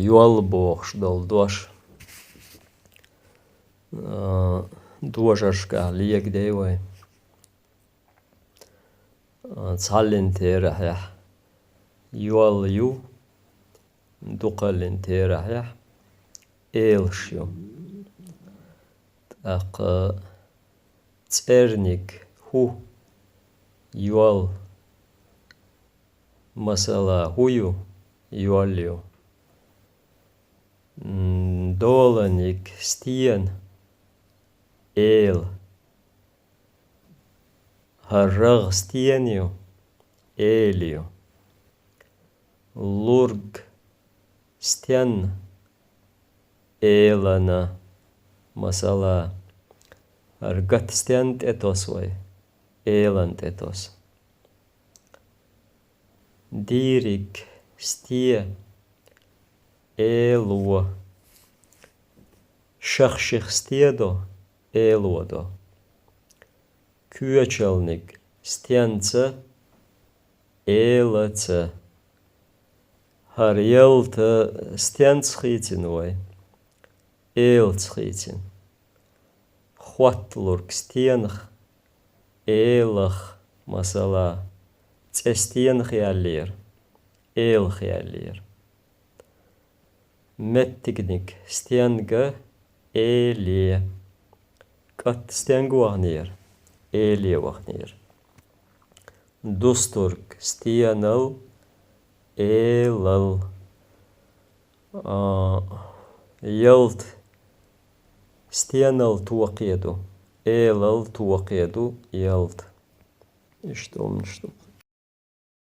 Yol boğış dol doş. Doşaşka liyek deyvay. Tsallin terah ya. Yol yu. Duqallin terah ya. Elşyo. Tak tsernik hu. Yol. Masala huyu. Yolyo. Dolanik stien. El. Harrag stienio. Elio. Lurg. Stien. Elana. Masala. Argat stien etos way. Elant etos. Dirik. Stie. Elua. Şakşık stiedo. Eluado. Küçelnik. Stienca. Elaca. Harjelta stientschitin way. Elschitin. Хватлург стенх. Элах. Масала. Цестенх яллер. Элх яллер. Mettignik. Stienga. Elie. Kat stiengu wagner. Elie wagner. Dosturg. Stienal. Elal. Yalt. Stienal tuaqedu. Elal tuaqedu. Yalt. İşte olmuştu.